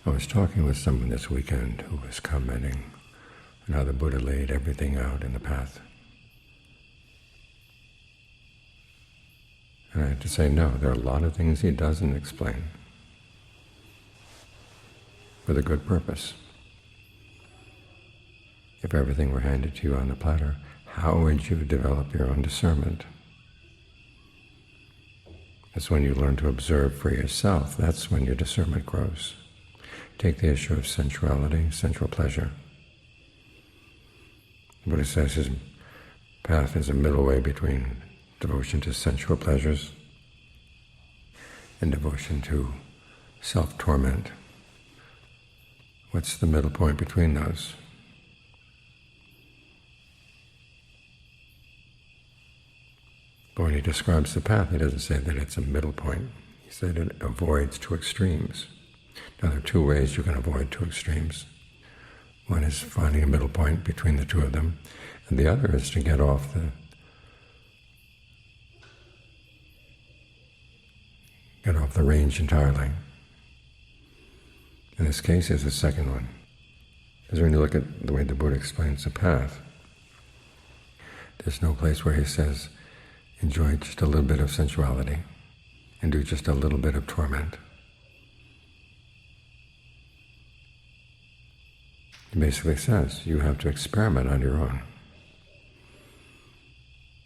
I was talking with someone this weekend who was commenting on how the Buddha laid everything out in the path. And I had to say, no, there are a lot of things he doesn't explain with a good purpose. If everything were handed to you on the platter, how would you develop your own discernment? It's when you learn to observe for yourself, that's when your discernment grows. Take the issue of sensuality, sensual pleasure. The Buddha says his path is a middle way between devotion to sensual pleasures and devotion to self-torment. What's the middle point between those? But when he describes the path, he doesn't say that it's a middle point. He said it avoids two extremes. Now, there are two ways you can avoid two extremes. One is finding a middle point between the two of them, and the other is to get off the range entirely. In this case, is the second one. Because when you look at the way the Buddha explains the path, there's no place where he says, enjoy just a little bit of sensuality and do just a little bit of torment. He basically says you have to experiment on your own.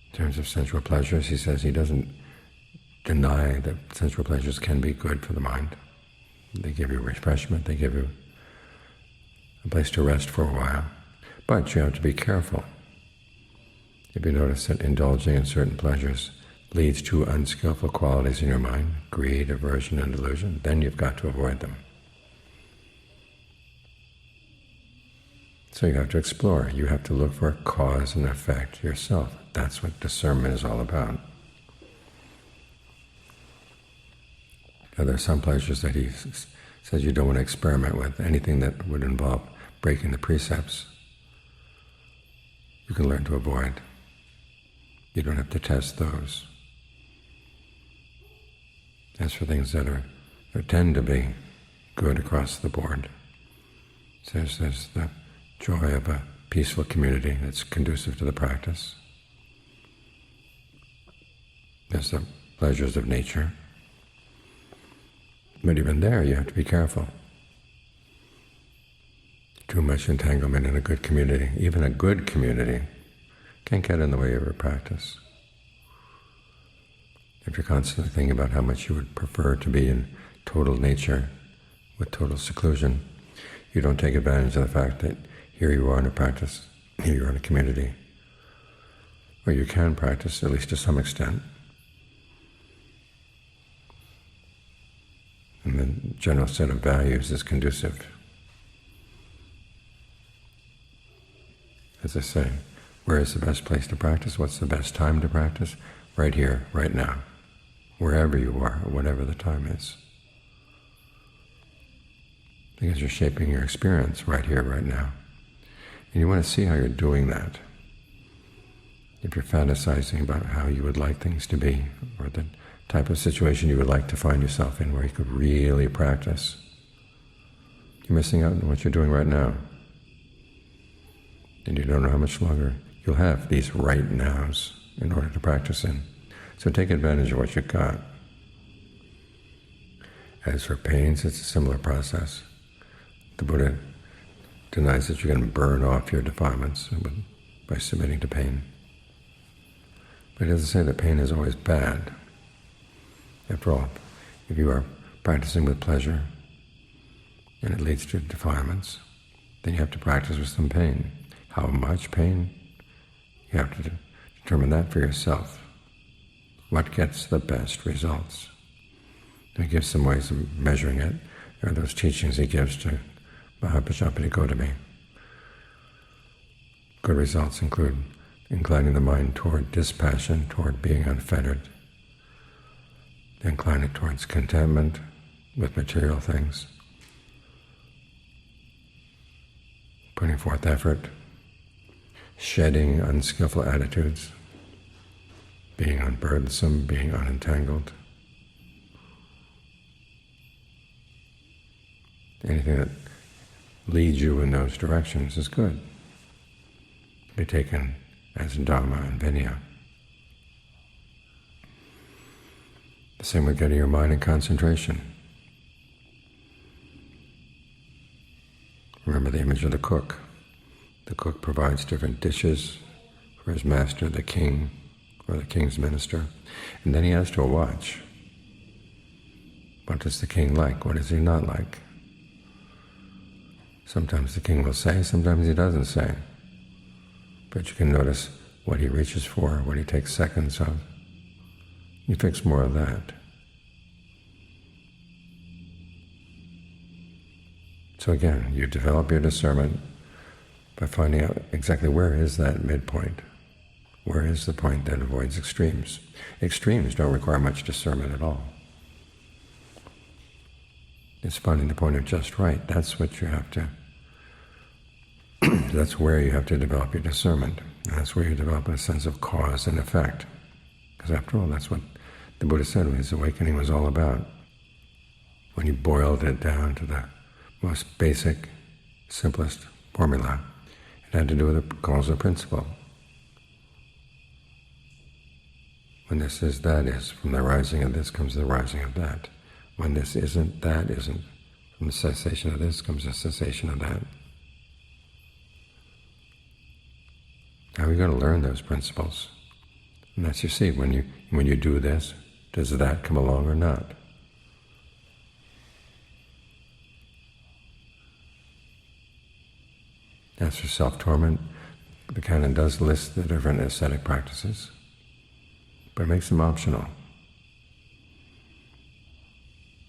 In terms of sensual pleasures, he says he doesn't deny that sensual pleasures can be good for the mind. They give you refreshment, they give you a place to rest for a while. But you have to be careful. If you notice that indulging in certain pleasures leads to unskillful qualities in your mind, greed, aversion, and delusion, then you've got to avoid them. So you have to explore. You have to look for a cause and effect yourself. That's what discernment is all about. Now, there are some pleasures that he says you don't want to experiment with. Anything that would involve breaking the precepts, you can learn to avoid. You don't have to test those. As for things that tend to be good across the board, there's the joy of a peaceful community that's conducive to the practice. There's the pleasures of nature. But even there, you have to be careful. Too much entanglement in a good community, even a good community, can get in the way of your practice. If you're constantly thinking about how much you would prefer to be in total nature, with total seclusion, you don't take advantage of the fact that here you are in a practice, here you are in a community, where you can practice, at least to some extent. And the general set of values is conducive. As I say, where is the best place to practice? What's the best time to practice? Right here, right now, wherever you are, whatever the time is. Because you're shaping your experience right here, right now. And you want to see how you're doing that. If you're fantasizing about how you would like things to be, or the type of situation you would like to find yourself in where you could really practice, you're missing out on what you're doing right now. And you don't know how much longer you'll have these right nows in order to practice in. So take advantage of what you've got. As for pains, it's a similar process. The Buddha denies that you can burn off your defilements by submitting to pain. But he doesn't say that pain is always bad. After all, if you are practicing with pleasure and it leads to defilements, then you have to practice with some pain. How much pain? You have to determine that for yourself. What gets the best results? He gives some ways of measuring it. There are those teachings he gives to Mahapajapati Gotami. Good results include inclining the mind toward dispassion, toward being unfettered, incline it towards contentment with material things, putting forth effort, shedding unskillful attitudes, being unburdensome, being unentangled, Anything that leads you in those directions is good. Be taken as Dhamma and Vinaya. The same with getting your mind in concentration. Remember the image of the cook. The cook provides different dishes for his master, the king, or the king's minister, and then he has to watch. What does the king like? What does he not like? Sometimes the king will say, sometimes he doesn't say. But you can notice what he reaches for, what he takes seconds of. You fix more of that. So again, you develop your discernment by finding out exactly where is that midpoint. Where is the point that avoids extremes? Extremes don't require much discernment at all. It's finding the point of just right. That's what you have to, that's where you have to develop your discernment. And that's where you develop a sense of cause and effect. Because after all, that's what the Buddha said his awakening was all about. When he boiled it down to the most basic, simplest formula, it had to do with the causal principle. When this is, that is. From the rising of this comes the rising of that. When this isn't, that isn't. From the cessation of this comes the cessation of that. Now we've got to learn those principles. And that's, you see, when you do this, does that come along or not? As for self-torment, the canon does list the different ascetic practices, but it makes them optional.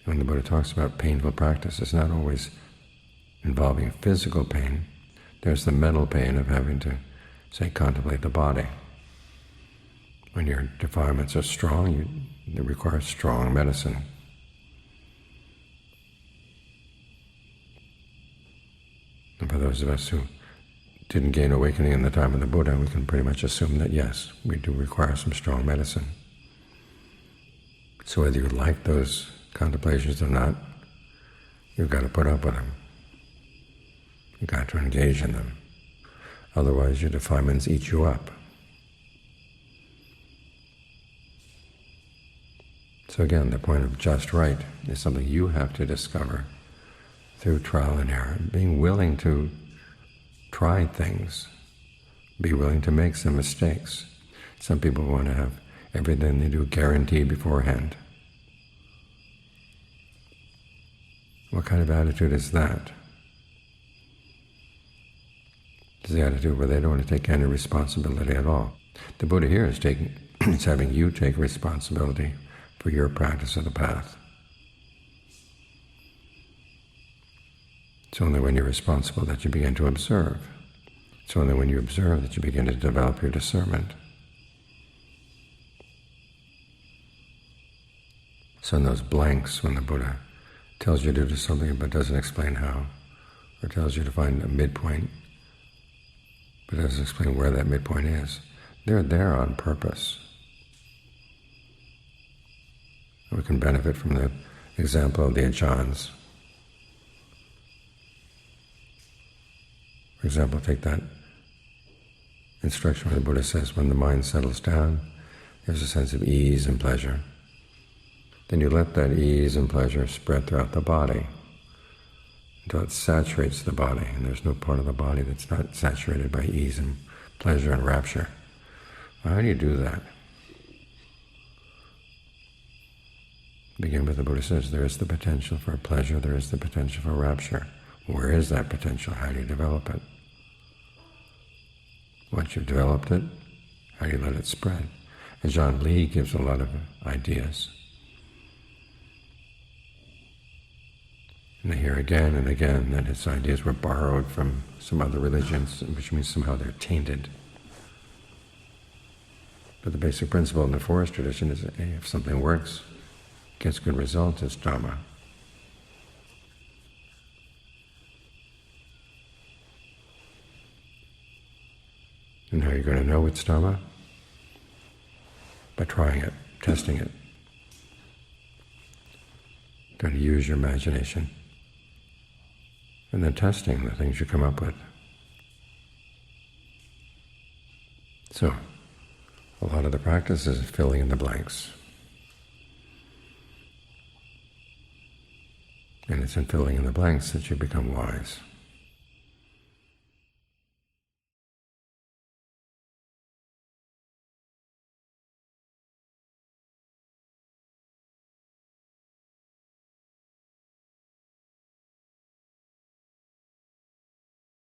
When the Buddha talks about painful practice, it's not always involving physical pain. There's the mental pain of having to, say, contemplate the body. When your defilements are strong, they require strong medicine. And for those of us who didn't gain awakening in the time of the Buddha, we can pretty much assume that yes, we do require some strong medicine. So whether you like those contemplations or not, you've got to put up with them. You've got to engage in them. Otherwise your defilements eat you up. So again, the point of just right is something you have to discover through trial and error, being willing to try things, be willing to make some mistakes. Some people want to have everything they do guaranteed beforehand. What kind of attitude is that? It's the attitude where they don't want to take any responsibility at all. The Buddha here is is having you take responsibility for your practice of the path. It's only when you're responsible that you begin to observe. It's only when you observe that you begin to develop your discernment. So in those blanks, when the Buddha tells you to do something but doesn't explain how, or tells you to find a midpoint but doesn't explain where that midpoint is, they're there on purpose. We can benefit from the example of the ajahns. For example, take that instruction where the Buddha says when the mind settles down, there's a sense of ease and pleasure. Then you let that ease and pleasure spread throughout the body until it saturates the body, and there's no part of the body that's not saturated by ease and pleasure and rapture. Well, how do you do that? Begin with the Buddha says there is the potential for pleasure, there is the potential for rapture. Where is that potential? How do you develop it? Once you've developed it, how do you let it spread? And John Lee gives a lot of ideas. And I hear again and again that his ideas were borrowed from some other religions, which means somehow they're tainted. But the basic principle in the forest tradition is that if something works, gets good results, it's Dhamma. And how are you going to know it's Dhamma? By trying it, testing it. You've got to use your imagination. and then testing the things you come up with. So, a lot of the practice is filling in the blanks. And it's in filling in the blanks that you become wise.